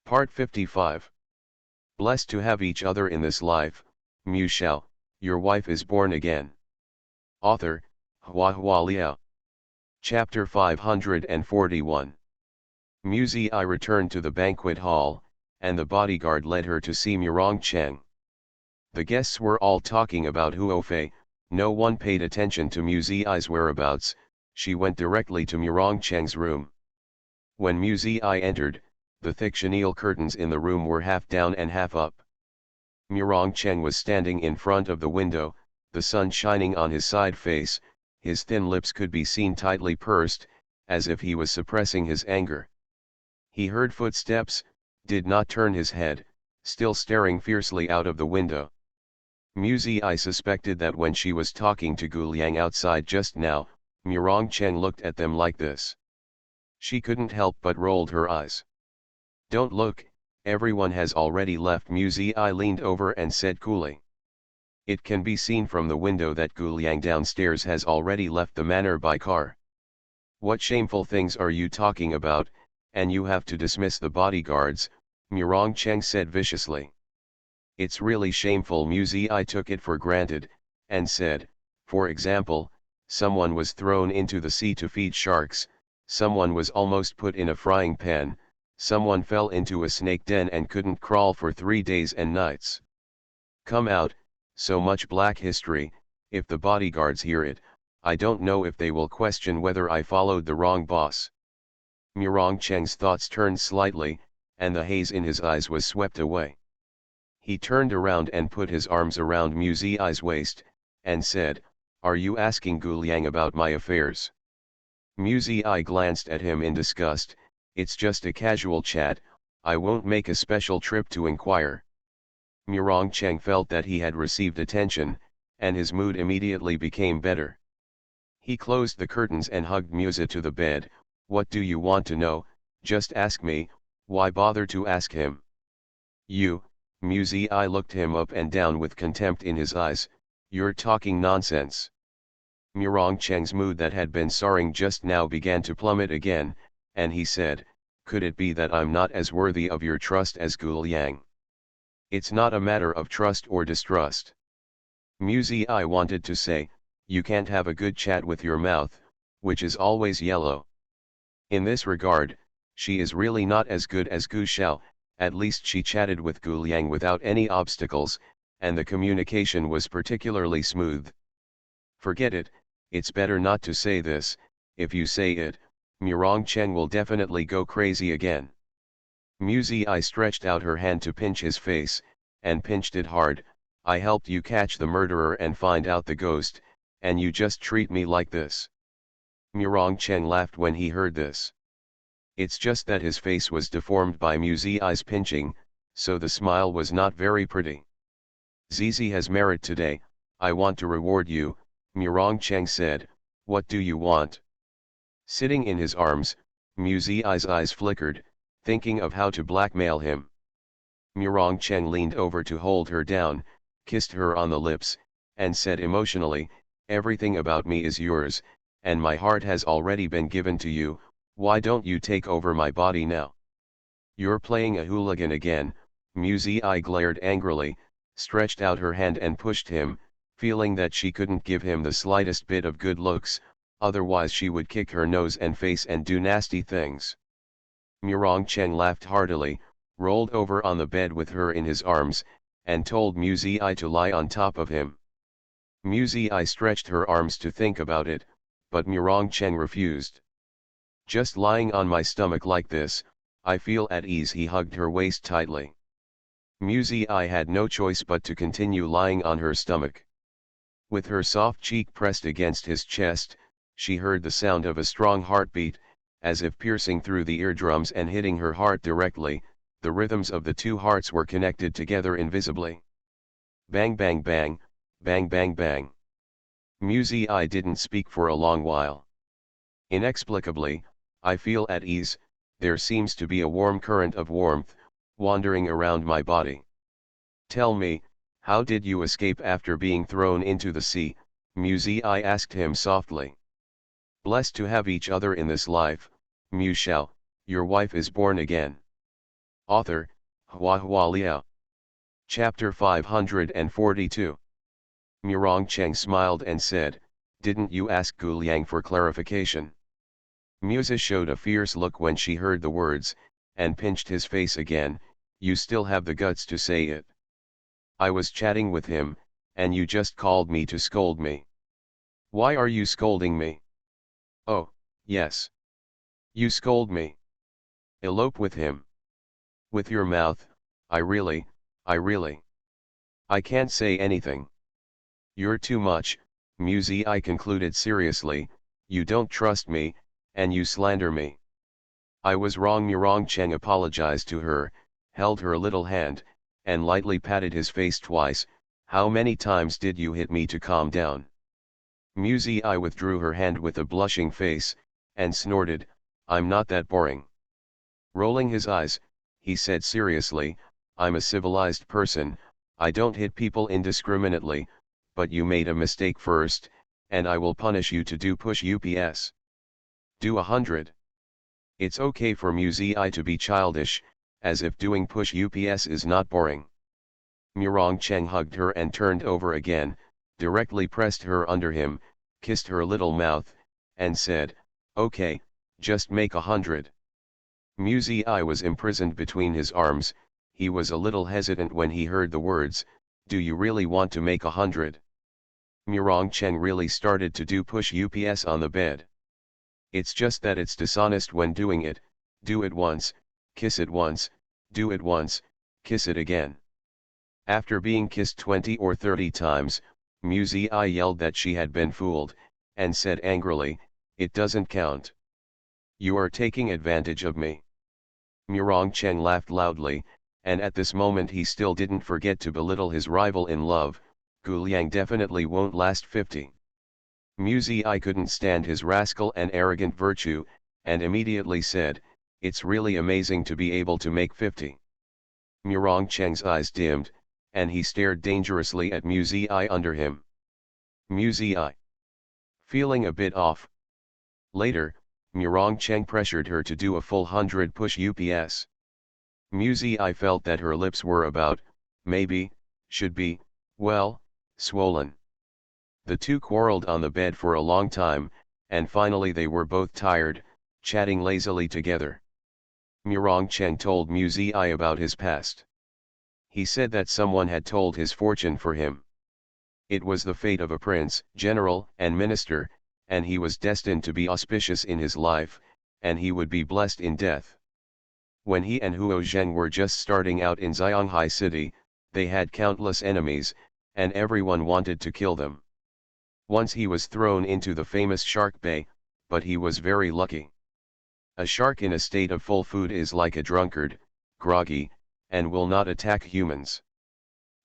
Part 55. Blessed to have each other in this life, Shao, your wife is born again. Author, Hua Liao. Chapter 541. I returned to the banquet hall, and the bodyguard led her to see Cheng. The guests were all talking about Huofei. No one paid attention to I's whereabouts. She went directly to Cheng's room. When I entered, the thick chenille curtains in the room were half down and half up. Cheng was standing in front of the window, the sun shining on his side face. His thin lips could be seen tightly pursed, as if he was suppressing his anger. He heard footsteps, did not turn his head, still staring fiercely out of the window. I suspected that when she was talking to Gu Liang outside just now, Cheng looked at them like this. She couldn't help but rolled her eyes. "Don't look, everyone has already left." I leaned over and said coolly. "It can be seen from the window that Gu Liang downstairs has already left the manor by car." "What shameful things are you talking about, and you have to dismiss the bodyguards," Cheng said viciously. "It's really shameful." I took it for granted, and said, "For example, someone was thrown into the sea to feed sharks, someone was almost put in a frying pan, someone fell into a snake den and couldn't crawl for 3 days and nights. Come out, so much black history. If the bodyguards hear it, I don't know if they will question whether I followed the wrong boss." Cheng's thoughts turned slightly, and the haze in his eyes was swept away. He turned around and put his arms around I's waist, and said, "Are you asking Gu Liang about my affairs?" I glanced at him in disgust. "It's just a casual chat, I won't make a special trip to inquire." Cheng felt that he had received attention, and his mood immediately became better. He closed the curtains and hugged Musa to the bed. "What do you want to know? Just ask me, why bother to ask him?" "You," I looked him up and down with contempt in his eyes, "you're talking nonsense." Cheng's mood that had been soaring just now began to plummet again, and he said, "Could it be that I'm not as worthy of your trust as Gu Liang?" "It's not a matter of trust or distrust." I wanted to say, "You can't have a good chat with your mouth, which is always yellow." In this regard, she is really not as good as Gu Shao. At least she chatted with Gu Liang without any obstacles, and the communication was particularly smooth. "Forget it, it's better not to say this. If you say it, Cheng will definitely go crazy again." I stretched out her hand to pinch his face, and pinched it hard. "I helped you catch the murderer and find out the ghost, and you just treat me like this." Cheng laughed when he heard this. It's just that his face was deformed by I's pinching, so the smile was not very pretty. "Zizi has merit today, I want to reward you," Cheng said. "What do you want?" Sitting in his arms, I's eyes flickered, thinking of how to blackmail him. Cheng leaned over to hold her down, kissed her on the lips, and said emotionally, "Everything about me is yours, and my heart has already been given to you. Why don't you take over my body now?" "You're playing a hooligan again." I glared angrily, stretched out her hand and pushed him, feeling that she couldn't give him the slightest bit of good looks, otherwise she would kick her nose and face and do nasty things. Cheng laughed heartily, rolled over on the bed with her in his arms, and told I to lie on top of him. I stretched her arms to think about it, but Cheng refused. "Just lying on my stomach like this, I feel at ease." He hugged her waist tightly. I had no choice but to continue lying on her stomach. With her soft cheek pressed against his chest, she heard the sound of a strong heartbeat, as if piercing through the eardrums and hitting her heart directly. The rhythms of the two hearts were connected together invisibly. Bang bang bang, bang bang bang. I didn't speak for a long while. Inexplicably, I feel at ease. There seems to be a warm current of warmth wandering around my body. "Tell me, how did you escape after being thrown into the sea?" I asked him softly. "Blessed to have each other in this life, Shao, your wife is born again." Author, Hua Liao. Chapter 542. Murong Cheng smiled and said, "Didn't you ask Gu Liang for clarification?" Musa showed a fierce look when she heard the words, and pinched his face again. "You still have the guts to say it. I was chatting with him, and you just called me to scold me. Why are you scolding me?" "Oh, yes. You scold me. Elope with him. With your mouth, I really. I can't say anything." "You're too much," Musi I concluded seriously. "You don't trust me, and you slander me." "I was wrong." Murong Cheng apologized to her, held her little hand, and lightly patted his face twice. "How many times did you hit me to calm down?" Musi I withdrew her hand with a blushing face, and snorted, "I'm not that boring." Rolling his eyes, he said seriously, "I'm a civilized person, I don't hit people indiscriminately, but you made a mistake first, and I will punish you to do push ups. Do 100. It's okay for Musi I to be childish, as if doing push ups is not boring. Murong Cheng hugged her and turned over again, directly pressed her under him, kissed her little mouth, and said, "Okay, just make 100. Musi I was imprisoned between his arms. He was a little hesitant when he heard the words, "Do you really want to make 100? Murong Cheng really started to do push ups on the bed. "It's just that it's dishonest when doing it. Do it once, kiss it once, do it once, kiss it again." After being kissed 20 or 30 times, Musi I yelled that she had been fooled, and said angrily, "It doesn't count. You are taking advantage of me." Murong Cheng laughed loudly, and at this moment he still didn't forget to belittle his rival in love. "Gu Liang definitely won't last 50. Musi I couldn't stand his rascal and arrogant virtue, and immediately said, "It's really amazing to be able to make 50. Murong Cheng's eyes dimmed, and he stared dangerously at Musi I under him. Musi I, feeling a bit off. Later, Murong Cheng pressured her to do a full 100 push ups. Musi I felt that her lips were about, maybe, should be, well, swollen. The two quarreled on the bed for a long time, and finally they were both tired, chatting lazily together. Murong Cheng told Musi I about his past. He said that someone had told his fortune for him. It was the fate of a prince, general, and minister, and he was destined to be auspicious in his life, and he would be blessed in death. When he and Huo Zheng were just starting out in Xianghai City, they had countless enemies, and everyone wanted to kill them. Once he was thrown into the famous Shark Bay, but he was very lucky. A shark in a state of full food is like a drunkard, groggy, and will not attack humans.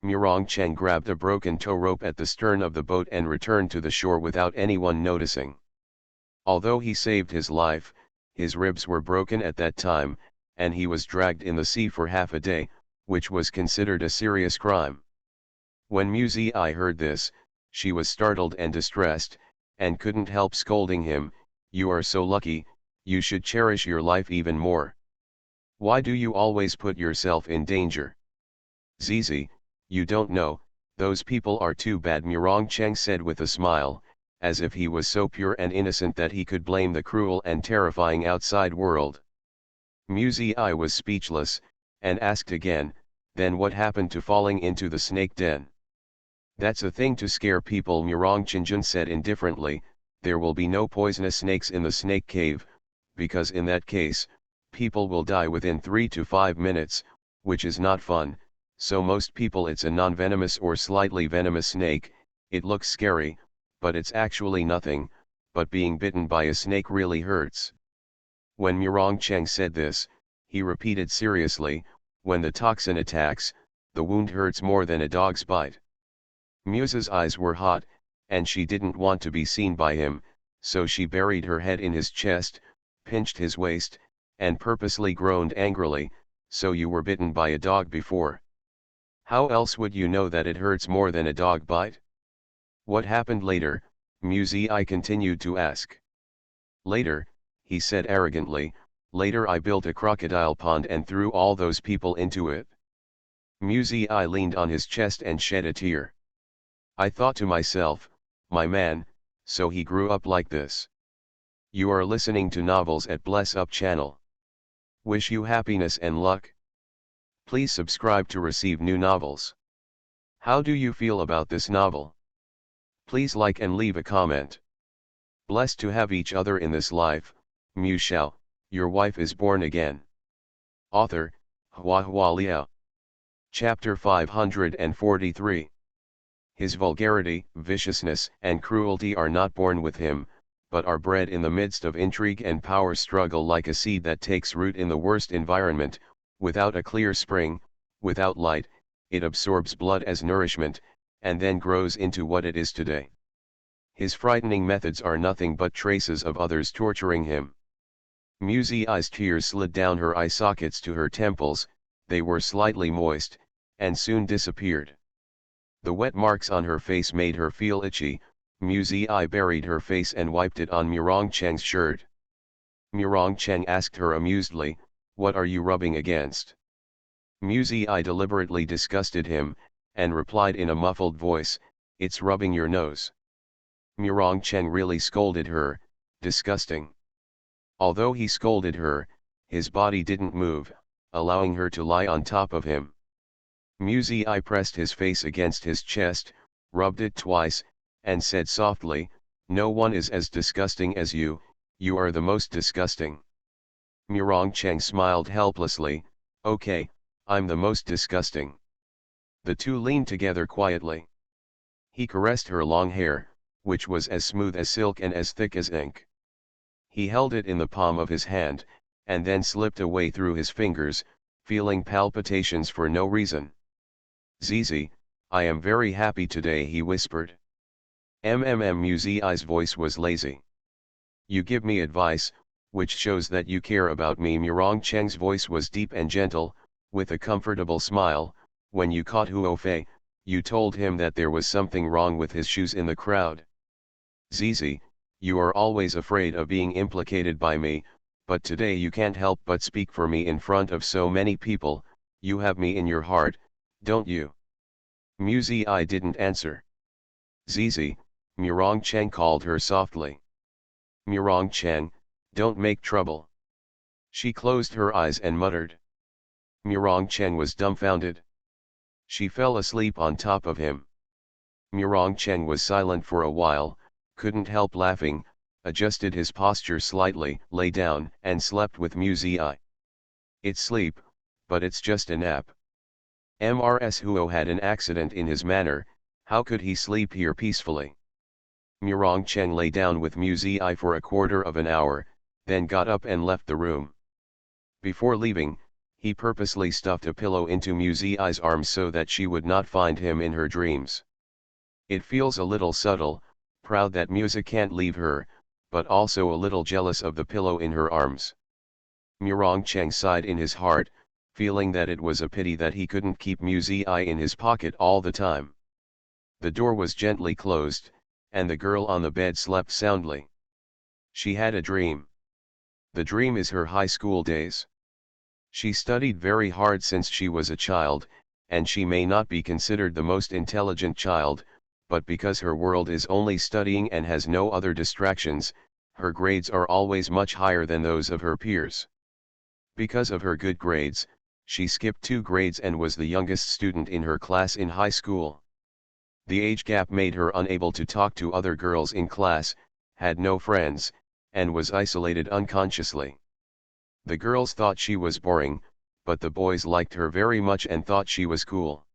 Murong Cheng grabbed a broken tow rope at the stern of the boat and returned to the shore without anyone noticing. Although he saved his life, his ribs were broken at that time, and he was dragged in the sea for half a day, which was considered a serious crime. When Musi I heard this, she was startled and distressed, and couldn't help scolding him, "You are so lucky, you should cherish your life even more. Why do you always put yourself in danger? Zizi, you don't know, those people are too bad." Murong Cheng said with a smile, as if he was so pure and innocent that he could blame the cruel and terrifying outside world. Musi I was speechless, and asked again, "Then what happened to falling into the snake den?" "That's a thing to scare people," Murong Chengjun said indifferently. "There will be no poisonous snakes in the snake cave, because in that case, people will die within 3 to 5 minutes, which is not fun. So most people it's a non-venomous or slightly venomous snake. It looks scary, but it's actually nothing, but being bitten by a snake really hurts." When Murong Cheng said this, he repeated seriously, "When the toxin attacks, the wound hurts more than a dog's bite." Musa's eyes were hot, and she didn't want to be seen by him, so she buried her head in his chest, pinched his waist, and purposely groaned angrily, "So you were bitten by a dog before? How else would you know that it hurts more than a dog bite?" "What happened later?" Musi I continued to ask. "Later," he said arrogantly, Later I built a crocodile pond and threw all those people into it. Musei leaned on his chest and shed a tear. I thought to myself, my man, so he grew up like this. You are listening to novels at Bless Up channel. Wish you happiness and luck. Please subscribe to receive new novels. How do you feel about this novel? Please like and leave a comment. Blessed to have each other in this life, Shao, your wife is born again. Author, HandsomeMaleLead. Chapter 543. His vulgarity, viciousness, and cruelty are not born with him, but are bred in the midst of intrigue and power struggle like a seed that takes root in the worst environment, without a clear spring, without light, it absorbs blood as nourishment, and then grows into what it is today. His frightening methods are nothing but traces of others torturing him. Musei's tears slid down her eye sockets to her temples, they were slightly moist, and soon disappeared. The wet marks on her face made her feel itchy. Musei buried her face and wiped it on Murong Cheng's shirt. Murong Cheng asked her amusedly, "What are you rubbing against?" Musei deliberately disgusted him, and replied in a muffled voice, "It's rubbing your nose." Murong Cheng really scolded her, disgusting. Although he scolded her, his body didn't move, allowing her to lie on top of him. Musei pressed his face against his chest, rubbed it twice, and said softly, "No one is as disgusting as you, you are the most disgusting." Murong Cheng smiled helplessly, "Okay, I'm the most disgusting." The two leaned together quietly. He caressed her long hair, which was as smooth as silk and as thick as ink. He held it in the palm of his hand, and then slipped away through his fingers, feeling palpitations for no reason. "Zizi, I am very happy today," he whispered. Musei's voice was lazy. "You give me advice, which shows that you care about me." Murong Cheng's voice was deep and gentle, with a comfortable smile. "When you caught Huo Fei, you told him that there was something wrong with his shoes in the crowd. Zizi, you are always afraid of being implicated by me, but today you can't help but speak for me in front of so many people. You have me in your heart, don't you?" Musei didn't answer. "Zizi," Murong Cheng called her softly. "Murong Cheng, don't make trouble." She closed her eyes and muttered. Murong Cheng was dumbfounded. She fell asleep on top of him. Murong Cheng was silent for a while, couldn't help laughing, adjusted his posture slightly, lay down, and slept with Musei. "It's sleep, but it's just a nap." Mrs. Huo had an accident in his manor, how could he sleep here peacefully? Murong Cheng lay down with Musei for a quarter of an hour, then got up and left the room. Before leaving, he purposely stuffed a pillow into Musei's arms so that she would not find him in her dreams. It feels a little subtle, proud that Musei can't leave her, but also a little jealous of the pillow in her arms. Murong Cheng sighed in his heart, feeling that it was a pity that he couldn't keep Musei in his pocket all the time. The door was gently closed, and the girl on the bed slept soundly. She had a dream. The dream is her high school days. She studied very hard since she was a child, and she may not be considered the most intelligent child, but because her world is only studying and has no other distractions, her grades are always much higher than those of her peers. Because of her good grades, she skipped 2 grades and was the youngest student in her class in high school. The age gap made her unable to talk to other girls in class, had no friends, and was isolated unconsciously. The girls thought she was boring, but the boys liked her very much and thought she was cool.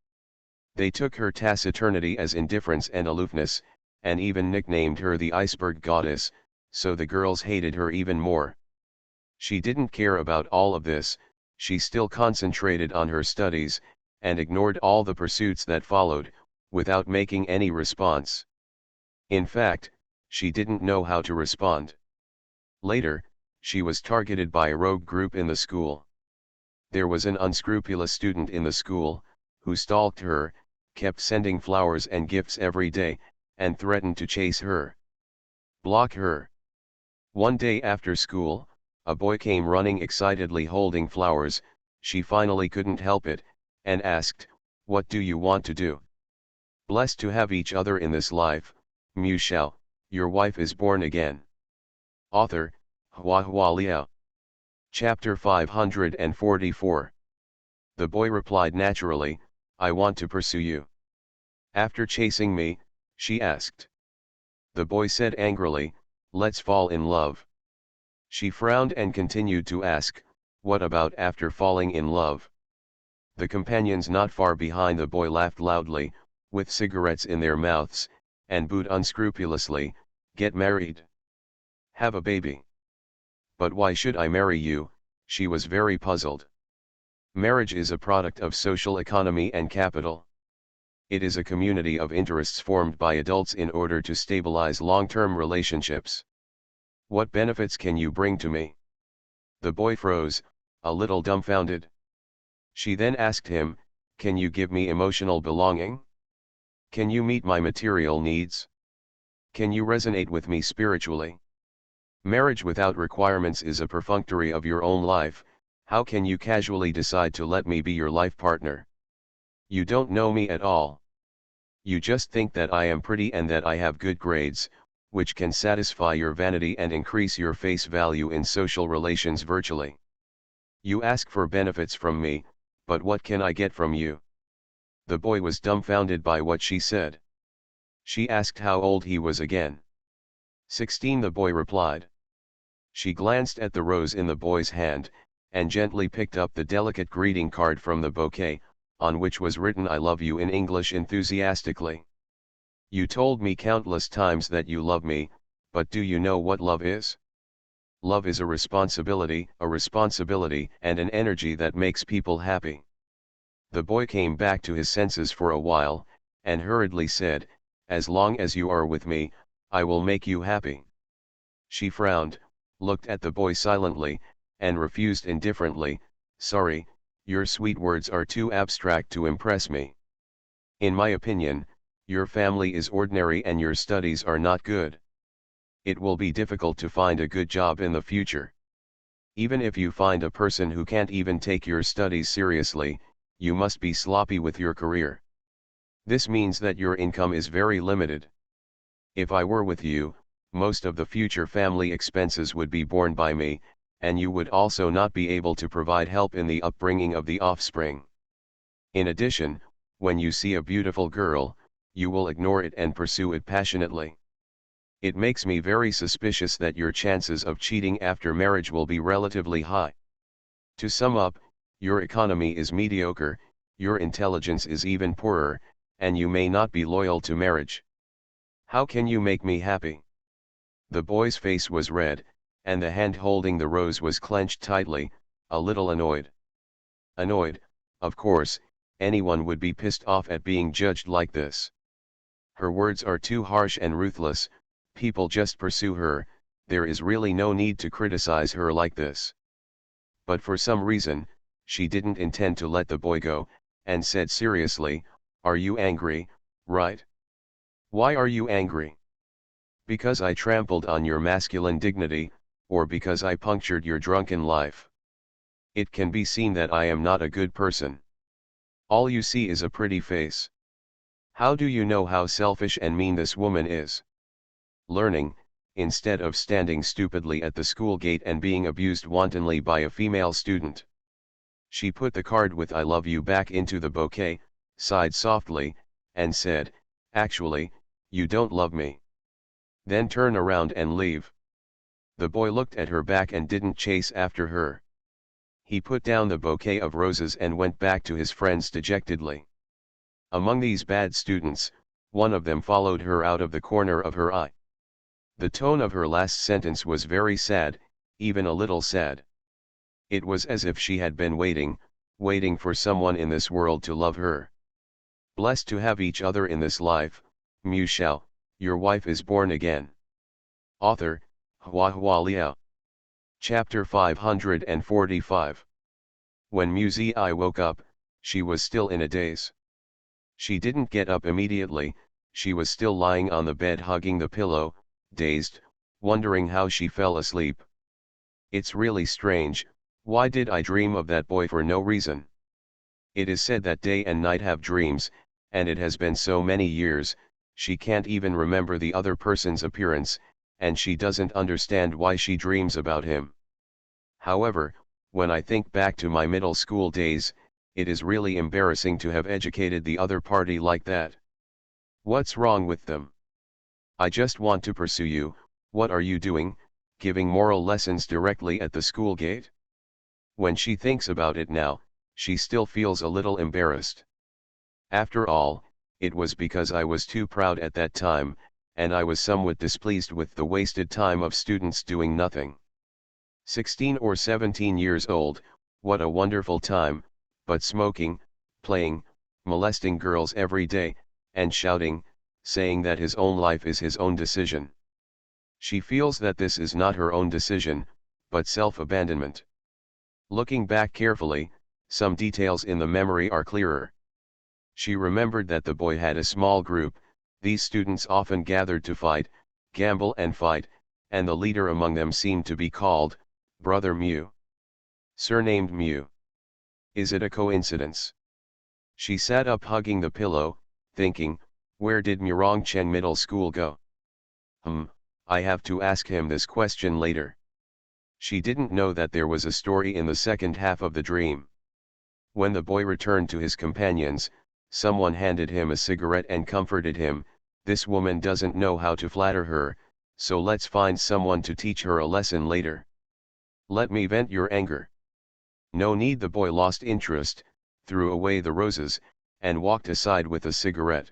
They took her taciturnity as indifference and aloofness, and even nicknamed her the Iceberg Goddess, so the girls hated her even more. She didn't care about all of this, she still concentrated on her studies, and ignored all the pursuits that followed, without making any response. In fact, she didn't know how to respond. Later, she was targeted by a rogue group in the school. There was an unscrupulous student in the school, who stalked her, kept sending flowers and gifts every day, and threatened to chase her. Block her. One day after school, A boy came running excitedly holding flowers. She finally couldn't help it, and asked, "What do you want to do?" "Blessed to have each other in this life, Shao, your wife is born again." Author, HandsomeMaleLead. Chapter 544. The boy replied naturally, "I want to pursue you." "After chasing me?" she asked. The boy said angrily, "Let's fall in love." She frowned and continued to ask, "What about after falling in love?" The companions not far behind the boy laughed loudly, with cigarettes in their mouths, and booed unscrupulously, "Get married. Have a baby." "But why should I marry you?" She was very puzzled. Marriage is a product of social economy and capital. It is a community of interests formed by adults in order to stabilize long-term relationships. "What benefits can you bring to me?" The boy froze, a little dumbfounded. She then asked him, "Can you give me emotional belonging? Can you meet my material needs? Can you resonate with me spiritually? Marriage without requirements is a perfunctory of your own life. How can you casually decide to let me be your life partner? You don't know me at all. You just think that I am pretty and that I have good grades, which can satisfy your vanity and increase your face value in social relations virtually. You ask for benefits from me, but what can I get from you?" The boy was dumbfounded by what she said. She asked how old he was again. 16, the boy replied. She glanced at the rose in the boy's hand, and gently picked up the delicate greeting card from the bouquet, on which was written "I love you" in English enthusiastically. "You told me countless times that you love me, but do you know what love is? Love is a responsibility and an energy that makes people happy." The boy came back to his senses for a while, and hurriedly said, "As long as you are with me, I will make you happy." She frowned, looked at the boy silently, and refused indifferently, "Sorry, your sweet words are too abstract to impress me. In my opinion, your family is ordinary and your studies are not good. It will be difficult to find a good job in the future. Even if you find a person who can't even take your studies seriously, you must be sloppy with your career. This means that your income is very limited. If I were with you, most of the future family expenses would be borne by me, and you would also not be able to provide help in the upbringing of the offspring. In addition, when you see a beautiful girl, you will ignore it and pursue it passionately. It makes me very suspicious that your chances of cheating after marriage will be relatively high. To sum up, your economy is mediocre, your intelligence is even poorer, and you may not be loyal to marriage. How can you make me happy?" The boy's face was red, and the hand holding the rose was clenched tightly, a little annoyed. Annoyed, of course, anyone would be pissed off at being judged like this. Her words are too harsh and ruthless, people just pursue her, there is really no need to criticize her like this. But for some reason, she didn't intend to let the boy go, and said seriously, "Are you angry, right? Why are you angry? Because I trampled on your masculine dignity, or because I punctured your drunken life? It can be seen that I am not a good person. All you see is a pretty face. How do you know how selfish and mean this woman is? Learning, instead of standing stupidly at the school gate and being abused wantonly by a female student." She put the card with "I love you" back into the bouquet, sighed softly, and said, "Actually, you don't love me. Then turn around and leave." The boy looked at her back and didn't chase after her. He put down the bouquet of roses and went back to his friends dejectedly. Among these bad students, one of them followed her out of the corner of her eye. The tone of her last sentence was very sad, even a little sad. It was as if she had been waiting for someone in this world to love her. "Blessed to have each other in this life, Shao, your wife is born again." Author, HandsomeMaleLead. Chapter 545. When Muzi woke up, she was still in a daze. She didn't get up immediately, she was still lying on the bed hugging the pillow, dazed, wondering how she fell asleep. It's really strange, why did I dream of that boy for no reason? It is said that day and night have dreams, and it has been so many years, she can't even remember the other person's appearance, and she doesn't understand why she dreams about him. However, when I think back to my middle school days, it is really embarrassing to have educated the other party like that. What's wrong with them? I just want to pursue you, what are you doing, giving moral lessons directly at the school gate? When she thinks about it now, she still feels a little embarrassed. After all, it was because I was too proud at that time, and I was somewhat displeased with the wasted time of students doing nothing. 16 or 17 years old, what a wonderful time, but smoking, playing, molesting girls every day, and shouting, saying that his own life is his own decision. She feels that this is not her own decision, but self-abandonment. Looking back carefully, some details in the memory are clearer. She remembered that the boy had a small group, these students often gathered to fight, gamble and fight, and the leader among them seemed to be called, Brother Mew. Surnamed Mew. Is it a coincidence? She sat up hugging the pillow, thinking, where did Murongcheng Middle School go? I have to ask him this question later. She didn't know that there was a story in the second half of the dream. When the boy returned to his companions, someone handed him a cigarette and comforted him, this woman doesn't know how to flatter her, so let's find someone to teach her a lesson later. Let me vent your anger. No need. The boy lost interest, threw away the roses, and walked aside with a cigarette.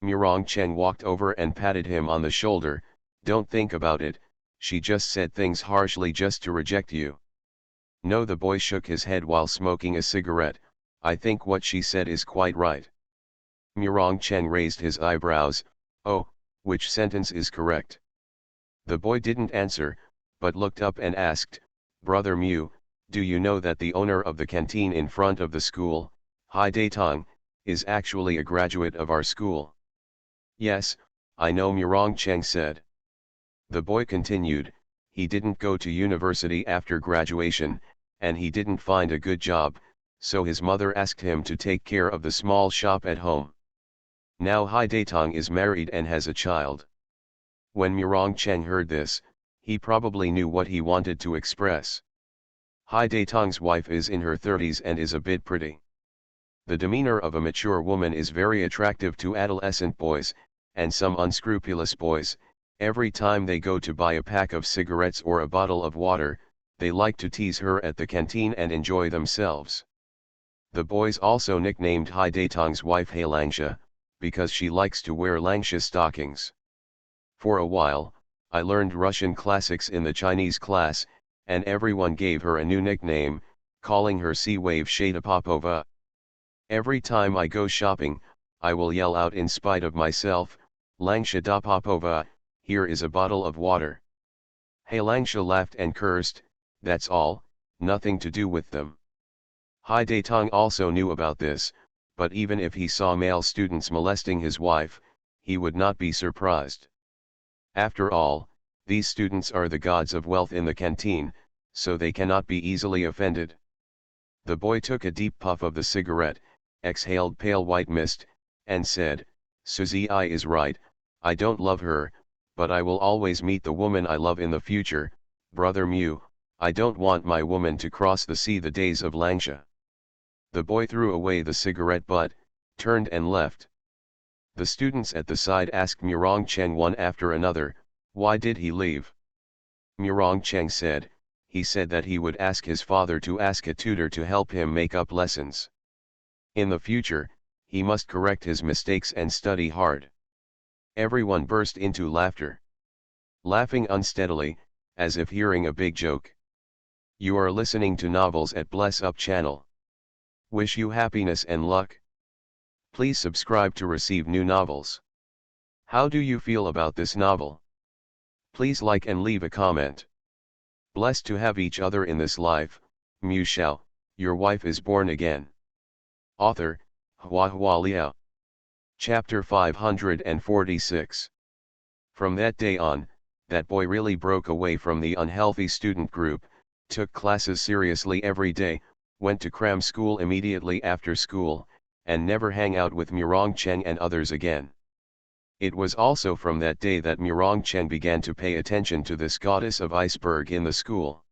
Murongcheng walked over and patted him on the shoulder. Don't think about it, she just said things harshly just to reject you. No, the boy shook his head while smoking a cigarette. I think what she said is quite right. Murongcheng raised his eyebrows. Oh, which sentence is correct? The boy didn't answer, but looked up and asked, Brother Mew, do you know that the owner of the canteen in front of the school, Hai Daitong, is actually a graduate of our school? Yes, I know, Murongcheng said. The boy continued, he didn't go to university after graduation, and he didn't find a good job, so his mother asked him to take care of the small shop at home. Now Hai Daitong is married and has a child. When Murongcheng heard this, he probably knew what he wanted to express. Hai Daitong's wife is in her 30s and is a bit pretty. The demeanor of a mature woman is very attractive to adolescent boys, and some unscrupulous boys. Every time they go to buy a pack of cigarettes or a bottle of water, they like to tease her at the canteen and enjoy themselves. The boys also nicknamed Hai Daitong's wife Hai Langsha, because she likes to wear Langsha stockings. For a while, I learned Russian classics in the Chinese class, and everyone gave her a new nickname, calling her Sea Wave Shada Popova. Every time I go shopping, I will yell out in spite of myself, Langsha da Popova, here is a bottle of water. Hai Langsha laughed and cursed, that's all, nothing to do with them. Hai Daitong also knew about this, but even if he saw male students molesting his wife, he would not be surprised. After all, these students are the gods of wealth in the canteen, so they cannot be easily offended. The boy took a deep puff of the cigarette, exhaled pale white mist, and said, Suzy I is right, I don't love her, but I will always meet the woman I love in the future. Brother Mew, I don't want my woman to cross the sea the days of Langsha. The boy threw away the cigarette butt, turned and left. The students at the side asked Murongcheng one after another, why did he leave? Murongcheng said, he said that he would ask his father to ask a tutor to help him make up lessons. In the future, he must correct his mistakes and study hard. Everyone burst into laughter. Laughing unsteadily, as if hearing a big joke. You are listening to Novels at Bless Up channel. Wish you happiness and luck. Please subscribe to receive new novels. How do you feel about this novel? Please like and leave a comment. Blessed to have each other in this life, Mu Shao, your wife is born again. Author, Hua Liao. Chapter 546. From that day on, that boy really broke away from the unhealthy student group, took classes seriously every day, went to cram school immediately after school, and never hang out with Murongcheng and others again. It was also from that day that Murongcheng began to pay attention to this goddess of iceberg in the school.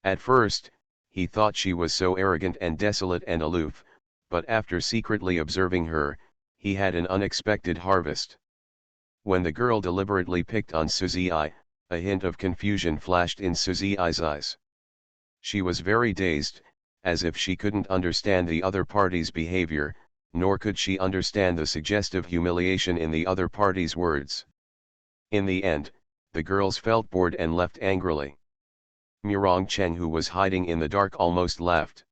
At first, he thought she was so arrogant and desolate and aloof, but after secretly observing her, he had an unexpected harvest. When the girl deliberately picked on Suzy, a hint of confusion flashed in Suzy's eyes. She was very dazed, as if she couldn't understand the other party's behavior, nor could she understand the suggestive humiliation in the other party's words. In the end, the girls felt bored and left angrily. Murongcheng, who was hiding in the dark, almost laughed.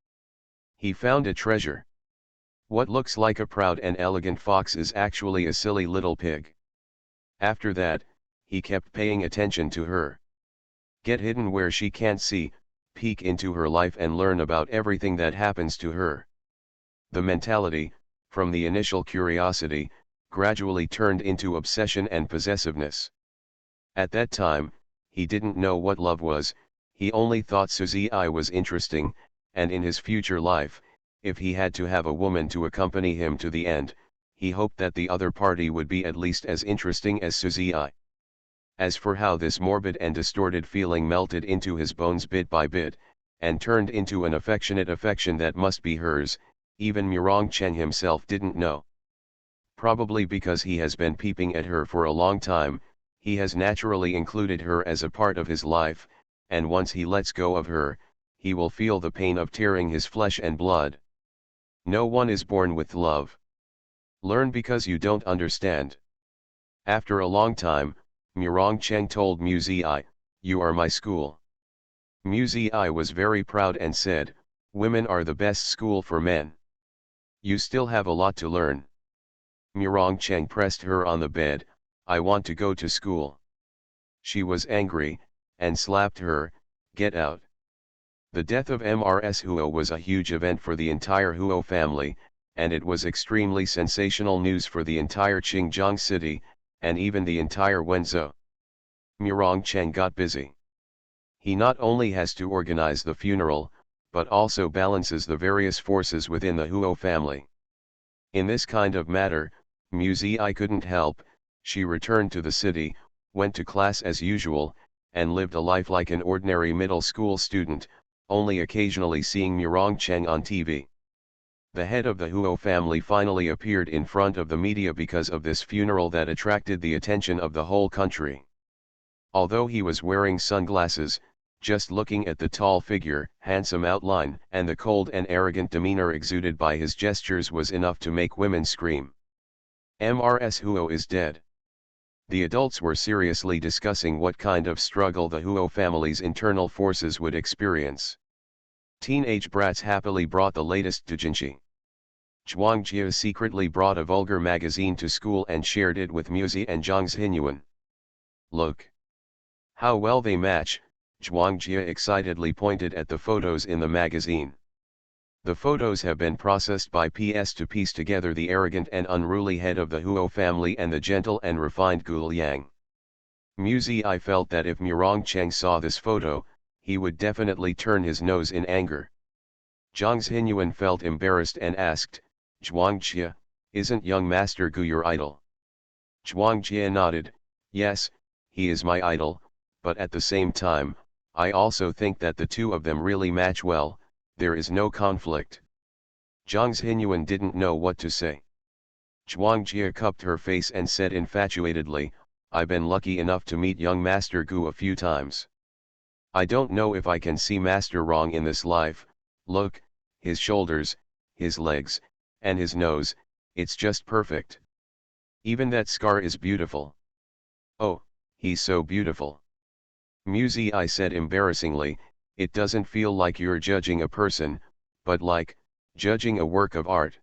He found a treasure. What looks like a proud and elegant fox is actually a silly little pig. After that, he kept paying attention to her. Get hidden where she can't see, peek into her life and learn about everything that happens to her. The mentality, from the initial curiosity, gradually turned into obsession and possessiveness. At that time, he didn't know what love was, he only thought Suzy was interesting, and in his future life, if he had to have a woman to accompany him to the end, he hoped that the other party would be at least as interesting as Suzy. As for how this morbid and distorted feeling melted into his bones bit by bit, and turned into an affectionate affection that must be hers, even Murongcheng himself didn't know. Probably because he has been peeping at her for a long time, he has naturally included her as a part of his life, and once he lets go of her, he will feel the pain of tearing his flesh and blood. No one is born with love. Learn because you don't understand. After a long time, Murongcheng told Muzi, "You are my school." Muzi was very proud and said, "Women are the best school for men. You still have a lot to learn." Murongcheng pressed her on the bed, "I want to go to school." She was angry, and slapped her, "Get out." The death of Mrs. Huo was a huge event for the entire Huo family, and it was extremely sensational news for the entire Xinjiang city, and even the entire Wenzhou. Murongcheng got busy. He not only has to organize the funeral, but also balances the various forces within the Huo family. In this kind of matter, Muzi couldn't help, she returned to the city, went to class as usual, and lived a life like an ordinary middle school student, only occasionally seeing Murongcheng on TV. The head of the Huo family finally appeared in front of the media because of this funeral that attracted the attention of the whole country. Although he was wearing sunglasses, just looking at the tall figure, handsome outline, and the cold and arrogant demeanor exuded by his gestures was enough to make women scream. Mrs. Huo is dead. The adults were seriously discussing what kind of struggle the Huo family's internal forces would experience. Teenage brats happily brought the latest doujinshi. Zhuangjie secretly brought a vulgar magazine to school and shared it with Muzi and Zhang Xinyuan. "Look how well they match," Zhuangjie excitedly pointed at the photos in the magazine. The photos have been processed by PS to piece together the arrogant and unruly head of the Huo family and the gentle and refined Gul Yang. Muzi felt that if Murongcheng saw this photo, he would definitely turn his nose in anger. Zhang Xinyuan felt embarrassed and asked, "Zhuangjie, isn't young Master Gu your idol?" Zhuangjie nodded, "Yes, he is my idol, but at the same time, I also think that the two of them really match well, there is no conflict." Zhang Xinyuan didn't know what to say. Zhuangjie cupped her face and said infatuatedly, "I've been lucky enough to meet young Master Gu a few times. I don't know if I can see Master wrong in this life. Look, his shoulders, his legs, and his nose, it's just perfect. Even that scar is beautiful. Oh, he's so beautiful." Muzi said embarrassingly, "It doesn't feel like you're judging a person, but like, judging a work of art."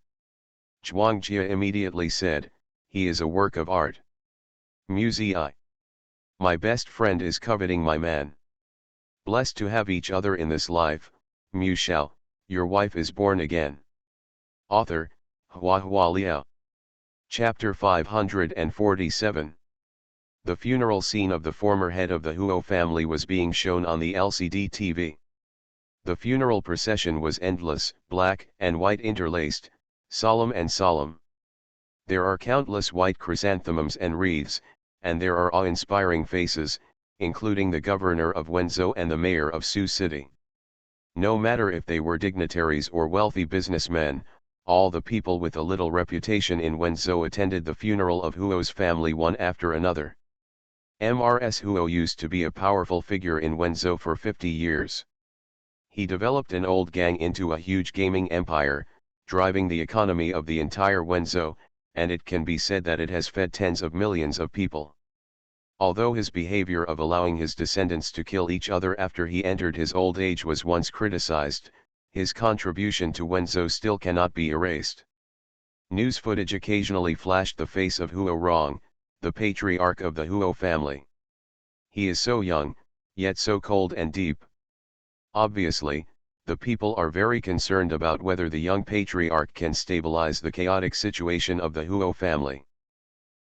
Zhuangjie immediately said, "He is a work of art." Muzi, "My best friend is coveting my man. Blessed to have each other in this life, Mu Shao, your wife is born again." Author, Hua Hua Liao. Chapter 547. The funeral scene of the former head of the Huo family was being shown on the LCD TV. The funeral procession was endless, black and white interlaced, solemn and solemn. There are countless white chrysanthemums and wreaths, and there are awe-inspiring faces, including the governor of Wenzhou and the mayor of Sioux City. No matter if they were dignitaries or wealthy businessmen, all the people with a little reputation in Wenzhou attended the funeral of Huo's family one after another. Mrs. Huo used to be a powerful figure in Wenzhou for 50 years. He developed an old gang into a huge gaming empire, driving the economy of the entire Wenzhou, and it can be said that it has fed tens of millions of people. Although his behavior of allowing his descendants to kill each other after he entered his old age was once criticized, his contribution to Wenzhou still cannot be erased. News footage occasionally flashed the face of Huo Rong, the patriarch of the Huo family. He is so young, yet so cold and deep. Obviously, the people are very concerned about whether the young patriarch can stabilize the chaotic situation of the Huo family.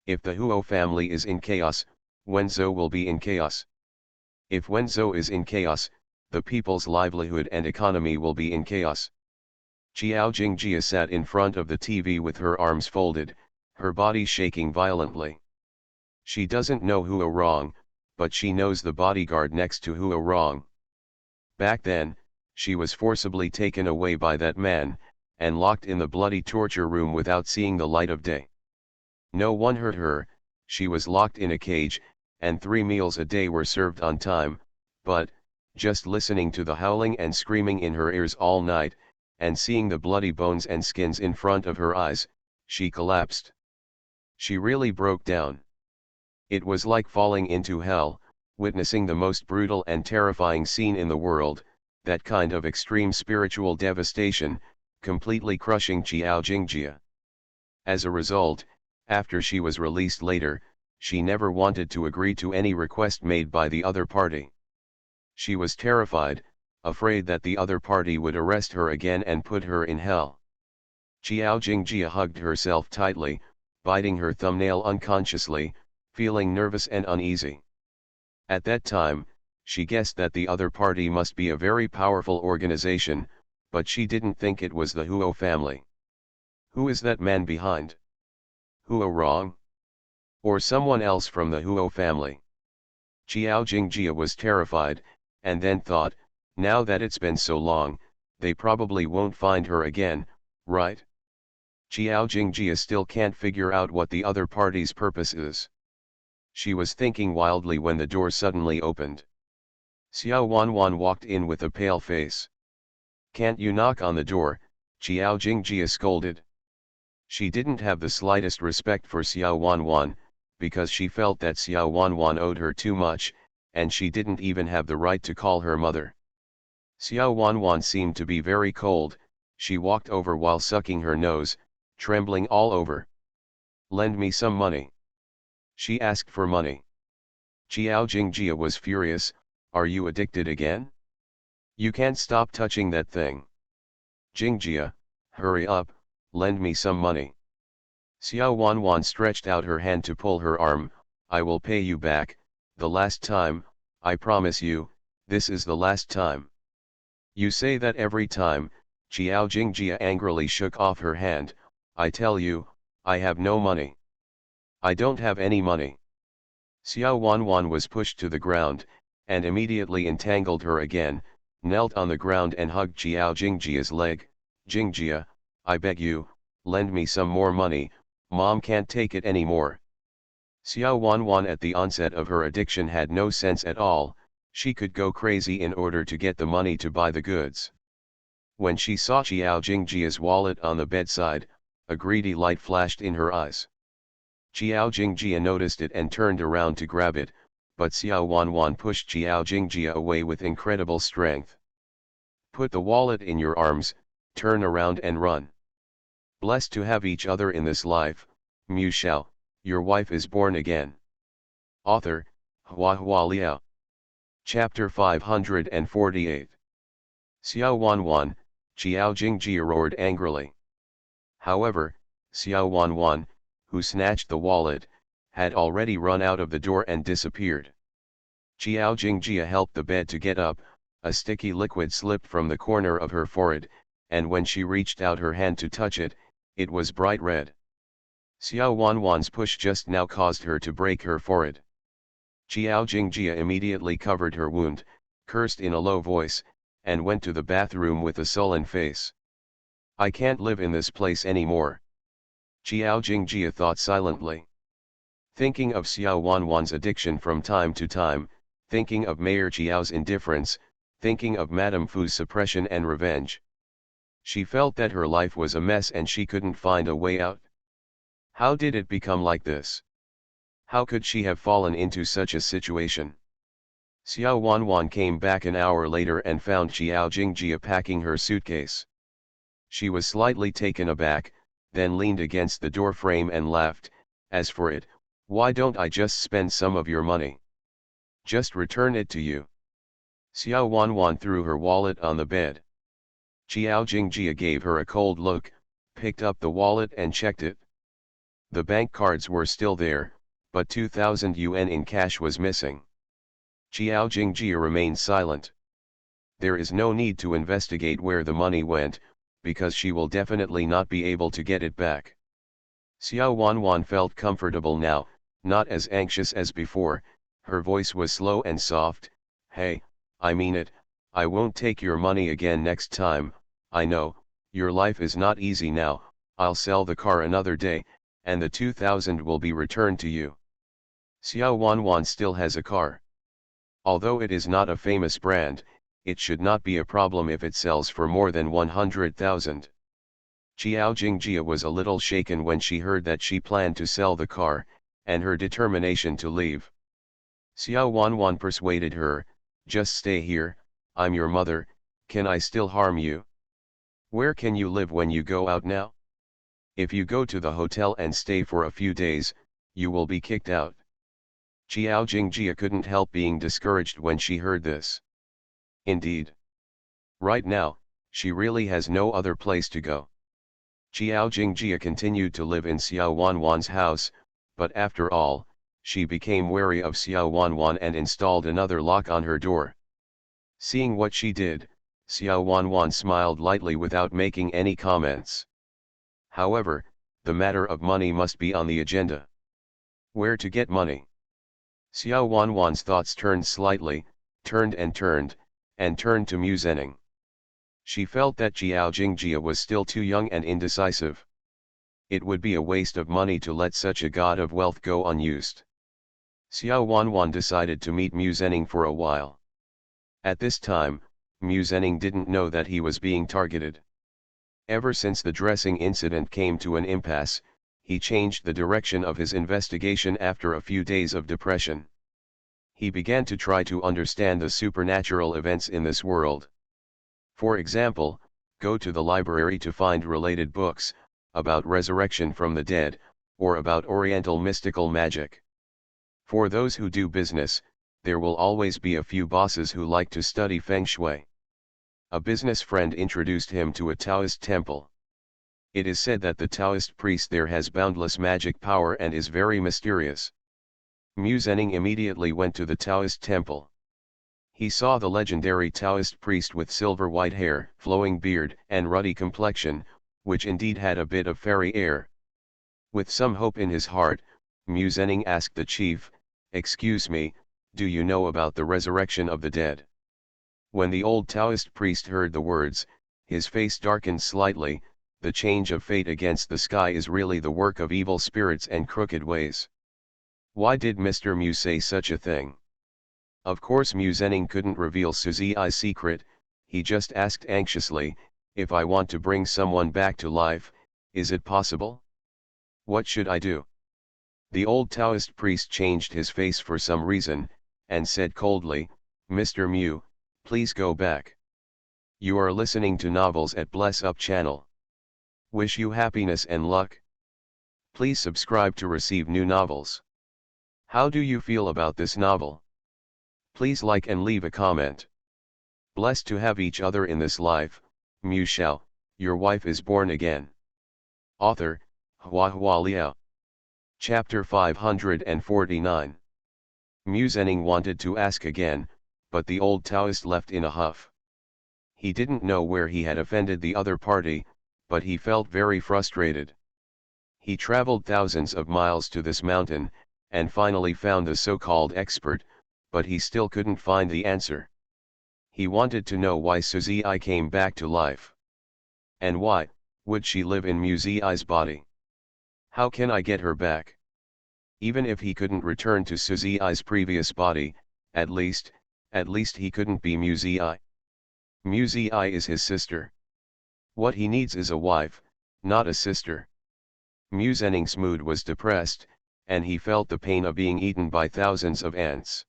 If the Huo family is in chaos, Wenzhou will be in chaos. If Wenzhou is in chaos, the people's livelihood and economy will be in chaos. Qiao Jingjia sat in front of the TV with her arms folded, her body shaking violently. She doesn't know Huo Rong, but she knows the bodyguard next to Huo Rong. Back then, she was forcibly taken away by that man, and locked in the bloody torture room without seeing the light of day. No one hurt her, she was locked in a cage, and 3 meals a day were served on time, but, just listening to the howling and screaming in her ears all night, and seeing the bloody bones and skins in front of her eyes, she collapsed. She really broke down. It was like falling into hell, witnessing the most brutal and terrifying scene in the world, that kind of extreme spiritual devastation, completely crushing Qiao Jingjia. As a result, after she was released later, she never wanted to agree to any request made by the other party. She was terrified, afraid that the other party would arrest her again and put her in hell. Qiao Jingjia hugged herself tightly, biting her thumbnail unconsciously, feeling nervous and uneasy. At that time, she guessed that the other party must be a very powerful organization, but she didn't think it was the Huo family. Who is that man behind? Huo Rong? Or someone else from the Huo family? Qiao Jingjia was terrified, and then thought, now that it's been so long, they probably won't find her again, right? Qiao Jingjia still can't figure out what the other party's purpose is. She was thinking wildly when the door suddenly opened. Xiao Wanwan walked in with a pale face. Can't you knock on the door? Qiao Jingjia scolded. She didn't have the slightest respect for Xiao Wanwan, because she felt that Xiao Wanwan owed her too much, and she didn't even have the right to call her mother. Xiao Wanwan seemed to be very cold, she walked over while sucking her nose, trembling all over. Lend me some money. She asked for money. Qiao Jingjia was furious, are you addicted again? You can't stop touching that thing. Jingjia, hurry up, lend me some money. Xiao Wanwan stretched out her hand to pull her arm, I will pay you back, the last time, I promise you, this is the last time. You say that every time, Qiao Jingjia angrily shook off her hand, I tell you, I have no money. I don't have any money. Xiao Wanwan was pushed to the ground, and immediately entangled her again, knelt on the ground and hugged Qiao Jingjia's leg. Jingjia, I beg you, lend me some more money, mom can't take it anymore. Xiao Wanwan at the onset of her addiction had no sense at all, she could go crazy in order to get the money to buy the goods. When she saw Qiao Jingjia's wallet on the bedside, a greedy light flashed in her eyes. Qiao Jingjia noticed it and turned around to grab it, but Xiao Wanwan pushed Qiao Jingjia away with incredible strength. Put the wallet in your arms, turn around and run. Blessed to have each other in this life, Mu Shao, your wife is born again. Author, Hua Hua Liao. Chapter 548. Xiao Wanwan, Qiao Jingjia roared angrily. However, Xiao Wanwan, who snatched the wallet, had already run out of the door and disappeared. Xiao Jingjia helped the bed to get up, a sticky liquid slipped from the corner of her forehead, and when she reached out her hand to touch it, it was bright red. Xiao Wanwan's push just now caused her to break her forehead. Xiao Jingjia immediately covered her wound, cursed in a low voice, and went to the bathroom with a sullen face. I can't live in this place anymore. Xiao Jingjia thought silently. Thinking of Xiao Wanwan's addiction from time to time, thinking of Mayor Xiao's indifference, thinking of Madame Fu's suppression and revenge. She felt that her life was a mess and she couldn't find a way out. How did it become like this? How could she have fallen into such a situation? Xiao Wanwan came back an hour later and found Xiao Jingjia packing her suitcase. She was slightly taken aback, then leaned against the door frame and laughed. As for it, why don't I just spend some of your money? Just return it to you. Xiao Wanwan threw her wallet on the bed. Xiao Jingjia gave her a cold look, picked up the wallet and checked it. The bank cards were still there, but 2,000 yuan in cash was missing. Xiao Jingjia remained silent. There is no need to investigate where the money went, because she will definitely not be able to get it back. Xiao Wanwan felt comfortable now, not as anxious as before. Her voice was slow and soft. Hey, I mean it, I won't take your money again next time. I know, your life is not easy now. I'll sell the car another day, and the 2,000 will be returned to you. Xiao Wanwan still has a car. Although it is not a famous brand, it should not be a problem if it sells for more than 100,000. Xiao Jingjia was a little shaken when she heard that she planned to sell the car, and her determination to leave. Xiao Wanwan persuaded her, just stay here, I'm your mother, can I still harm you? Where can you live when you go out now? If you go to the hotel and stay for a few days, you will be kicked out. Xiao Jingjia couldn't help being discouraged when she heard this. Indeed. Right now, she really has no other place to go. Xiao Jingjia continued to live in Xiao Wanwan's house, but after all, she became wary of Xiao Wanwan and installed another lock on her door. Seeing what she did, Xiao Wanwan smiled lightly without making any comments. However, the matter of money must be on the agenda. Where to get money? Xiao Wanwan's thoughts turned slightly, turned to Mu Zening. She felt that Xiao Jingjia was still too young and indecisive. It would be a waste of money to let such a god of wealth go unused. Xiao Wanwan decided to meet Mu Zening for a while. At this time, Mu Zening didn't know that he was being targeted. Ever since the dressing incident came to an impasse, he changed the direction of his investigation after a few days of depression. He began to try to understand the supernatural events in this world. For example, go to the library to find related books, about resurrection from the dead, or about Oriental mystical magic. For those who do business, there will always be a few bosses who like to study Feng Shui. A business friend introduced him to a Taoist temple. It is said that the Taoist priest there has boundless magic power and is very mysterious. Mu Zening immediately went to the Taoist temple. He saw the legendary Taoist priest with silver white hair, flowing beard, and ruddy complexion, which indeed had a bit of fairy air. With some hope in his heart, Mu Zening asked the chief, "Excuse me, do you know about the resurrection of the dead?" When the old Taoist priest heard the words, his face darkened slightly. The change of fate against the sky is really the work of evil spirits and crooked ways. Why did Mr. Mu say such a thing? Of course Mu Zening couldn't reveal Suzi's secret. He just asked anxiously, "If I want to bring someone back to life, is it possible? What should I do?" The old Taoist priest changed his face for some reason, and said coldly, "Mr. Mu, please go back. You are listening to novels at Bless Up channel. Wish you happiness and luck. Please subscribe to receive new novels. How do you feel about this novel? Please like and leave a comment. Blessed to have each other in this life, Mu Shao, your wife is born again." Author, HhandsomeMaleLead. Chapter 549. Mu Zhenning wanted to ask again, but the old Taoist left in a huff. He didn't know where he had offended the other party, but he felt very frustrated. He traveled thousands of miles to this mountain, and finally found the so-called expert, but he still couldn't find the answer. He wanted to know why Suzy came back to life. And why would she live in Mu Zi's body? How can I get her back? Even if he couldn't return to Suzy's previous body, at least he couldn't be Mu Zi. Mu Zi is his sister. What he needs is a wife, not a sister. Mu Zhenning's mood was depressed, and he felt the pain of being eaten by thousands of ants.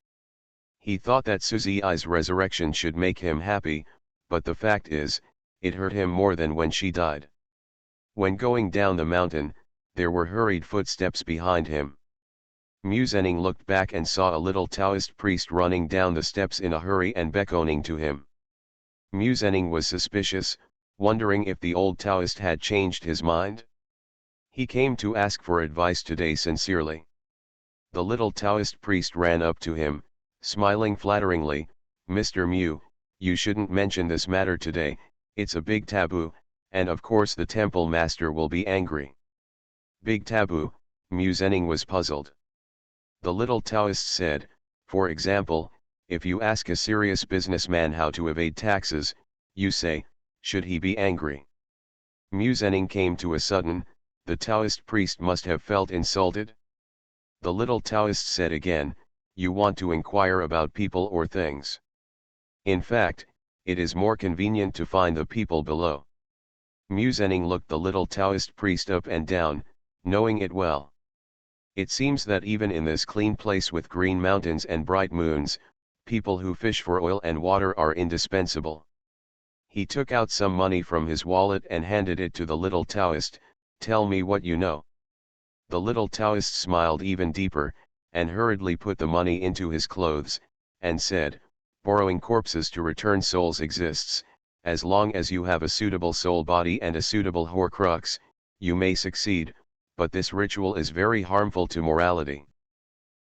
He thought that Suzy's resurrection should make him happy, but the fact is, it hurt him more than when she died. When going down the mountain, there were hurried footsteps behind him. Mu Zhenning looked back and saw a little Taoist priest running down the steps in a hurry and beckoning to him. Mu Zhenning was suspicious, wondering if the old Taoist had changed his mind. He came to ask for advice today sincerely. The little Taoist priest ran up to him, smiling flatteringly. "Mr. Mu, you shouldn't mention this matter today, it's a big taboo, and of course the temple master will be angry." Big taboo? Mu Zhenning was puzzled. The little Taoist said, "For example, if you ask a serious businessman how to evade taxes, you say, should he be angry?" Mu Zhenning came to a sudden. The Taoist priest must have felt insulted. The little Taoist said again, "You want to inquire about people or things. In fact, it is more convenient to find the people below." Mu Zhenning looked the little Taoist priest up and down, knowing it well. It seems that even in this clean place with green mountains and bright moons, people who fish for oil and water are indispensable. He took out some money from his wallet and handed it to the little Taoist. "Tell me what you know." The little Taoist smiled even deeper, and hurriedly put the money into his clothes, and said, "Borrowing corpses to return souls exists. As long as you have a suitable soul body and a suitable Horcrux, you may succeed, but this ritual is very harmful to morality.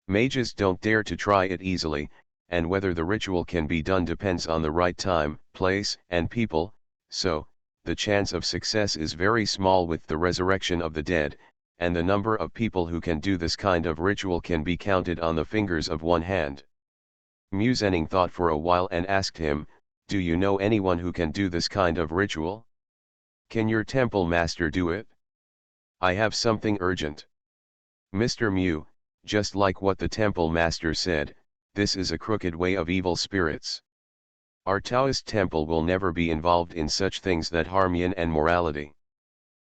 Mages don't dare to try it easily, and whether the ritual can be done depends on the right time, place, and people, so, the chance of success is very small with the resurrection of the dead, and the number of people who can do this kind of ritual can be counted on the fingers of one hand." Mu Zhenning thought for a while and asked him, "Do you know anyone who can do this kind of ritual? Can your temple master do it? I have something urgent." "Mr. Mu, just like what the temple master said, this is a crooked way of evil spirits. Our Taoist temple will never be involved in such things that harm yin and morality."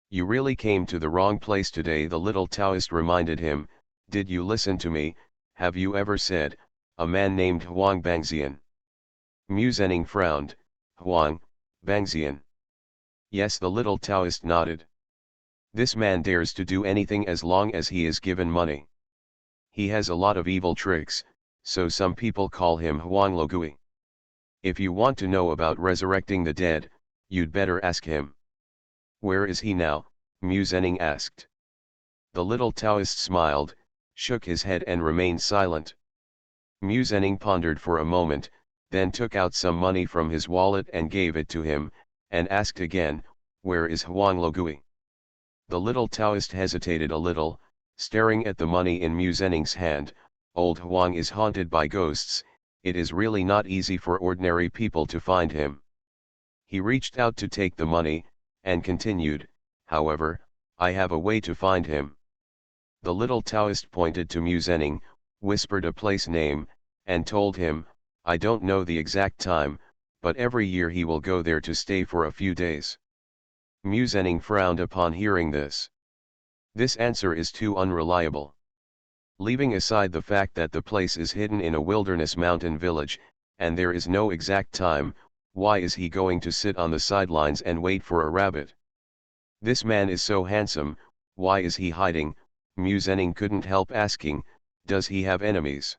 "You really came to the wrong place today," the little Taoist reminded him. "Did you listen to me? Have you ever said, a man named Huang Bangxian?" Mu Zhenning frowned. "Huang Bangxian?" "Yes," the little Taoist nodded. "This man dares to do anything as long as he is given money. He has a lot of evil tricks, so some people call him Huang Logui. If you want to know about resurrecting the dead, you'd better ask him." "Where is he now?" Mu Zhenning asked. The little Taoist smiled, shook his head and remained silent. Mu Zhenning pondered for a moment, then took out some money from his wallet and gave it to him, and asked again, "Where is Huang Logui?" The little Taoist hesitated a little, staring at the money in Mu Zhenning's hand. "Old Huang is haunted by ghosts, it is really not easy for ordinary people to find him." He reached out to take the money, and continued, "However, I have a way to find him." The little Taoist pointed to Mu Zhenning, whispered a place name, and told him, "I don't know the exact time, but every year he will go there to stay for a few days." Mu Zhenning frowned upon hearing this. This answer is too unreliable. Leaving aside the fact that the place is hidden in a wilderness mountain village, and there is no exact time, why is he going to sit on the sidelines and wait for a rabbit? This man is so handsome, why is he hiding? Mu Zhenning couldn't help asking, does he have enemies?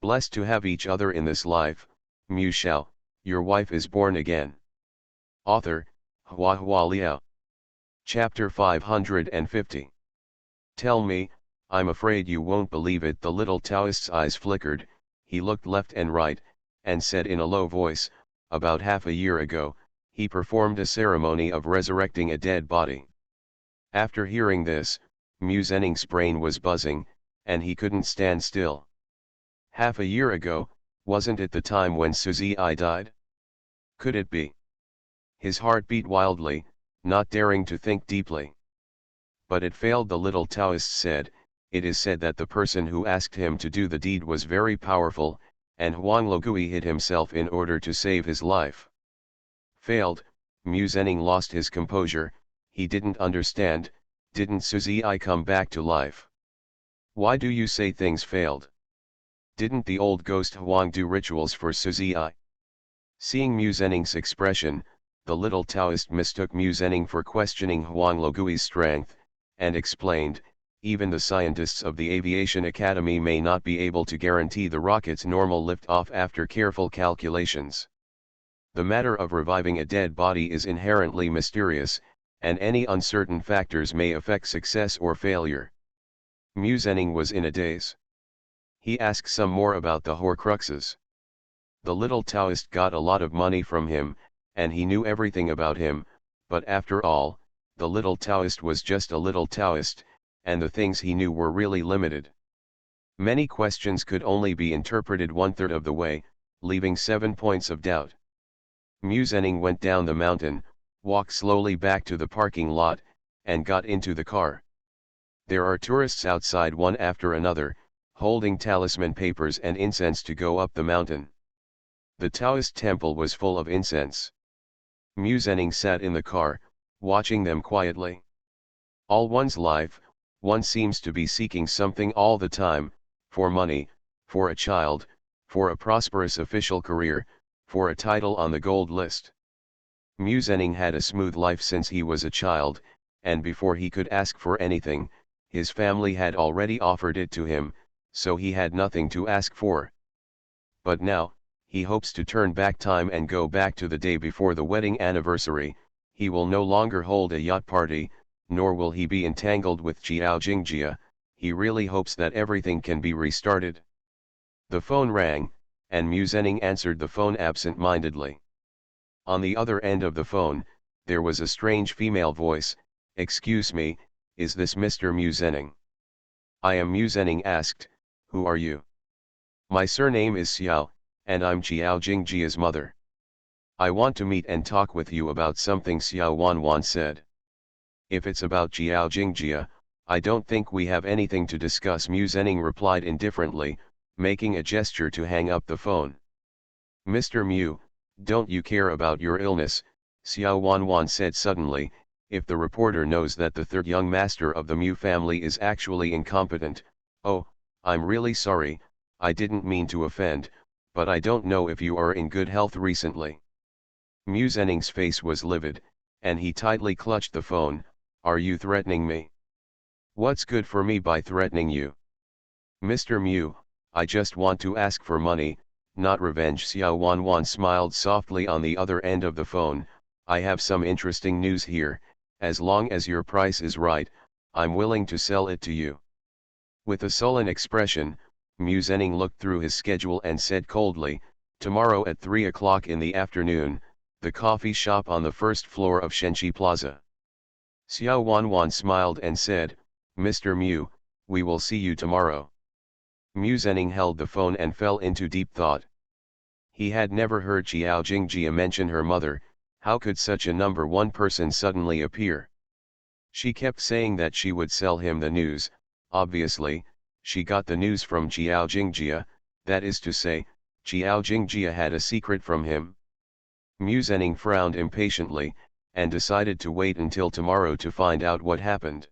Blessed to have each other in this life, Mu Shao, your wife is born again. Author, Hua Liao. Chapter 550. Tell me, I'm afraid you won't believe it. The little Taoist's eyes flickered, he looked left and right, and said in a low voice, about half a year ago, he performed a ceremony of resurrecting a dead body. After hearing this, Mu Zenning's brain was buzzing, and he couldn't stand still. Half a year ago, wasn't it the time when Suzy I died? Could it be? His heart beat wildly, not daring to think deeply. But it failed. The little Taoist said, it is said that the person who asked him to do the deed was very powerful, and Huang Logui hid himself in order to save his life. Failed. Mu Zenning lost his composure. He didn't understand. Didn't Suzy I come back to life? Why do you say things failed? Didn't the old ghost Huang do rituals for Suzy I? Seeing Mu Zenning's expression, the little Taoist mistook Mu Zenning for questioning Huang Logui's strength, and explained, even the scientists of the Aviation Academy may not be able to guarantee the rocket's normal liftoff after careful calculations. The matter of reviving a dead body is inherently mysterious, and any uncertain factors may affect success or failure. Mu Zenning was in a daze. He asked some more about the Horcruxes. The little Taoist got a lot of money from him, and he knew everything about him, but after all, the little Taoist was just a little Taoist, and the things he knew were really limited. Many questions could only be interpreted 1/3 of the way, leaving 7 points of doubt. Mu Zenning went down the mountain, walked slowly back to the parking lot, and got into the car. There are tourists outside one after another, holding talisman papers and incense to go up the mountain. The Taoist temple was full of incense. Mu Zenning sat in the car, watching them quietly. All one's life, one seems to be seeking something all the time, for money, for a child, for a prosperous official career, for a title on the gold list. Mu Zenning had a smooth life since he was a child, and before he could ask for anything, his family had already offered it to him, so he had nothing to ask for. But now, he hopes to turn back time and go back to the day before the wedding anniversary. He will no longer hold a yacht party, nor will he be entangled with Xiao Jingjia. He really hopes that everything can be restarted. The phone rang, and Mu Zenning answered the phone absent-mindedly. On the other end of the phone, there was a strange female voice. "Excuse me, is this Mr. Mu Zenning?" "I am." Mu Zenning asked, "Who are you?" "My surname is Xiao, and I'm Xiao Jingjia's mother." "I want to meet and talk with you about something," Xiao Wanwan said. "If it's about Xiao Jingjia, I don't think we have anything to discuss," Mu Zenning replied indifferently, making a gesture to hang up the phone. "Mr. Mu, don't you care about your illness?" Xiao Wanwan said suddenly. "If the reporter knows that the third young master of the Mu family is actually incompetent." "Oh, I'm really sorry, I didn't mean to offend, but I don't know if you are in good health recently." Mu Zenning's face was livid, and he tightly clutched the phone. "Are you threatening me? What's good for me by threatening you?" "Mr. Mu, I just want to ask for money, not revenge." Xiao Wanwan smiled softly on the other end of the phone. "I have some interesting news here. As long as your price is right, I'm willing to sell it to you." With a sullen expression, Mu Zenning looked through his schedule and said coldly, "Tomorrow at 3 o'clock in the afternoon, the coffee shop on the first floor of Shenxi Plaza." Xiao Wanwan smiled and said, "Mr. Mu, we will see you tomorrow." Mu Zenning held the phone and fell into deep thought. He had never heard Xiao Jingjia mention her mother. How could such a number one person suddenly appear? She kept saying that she would sell him the news. Obviously, she got the news from Xiao Jingjia, that is to say, Xiao Jingjia had a secret from him. Mu Zenning frowned impatiently, and decided to wait until tomorrow to find out what happened.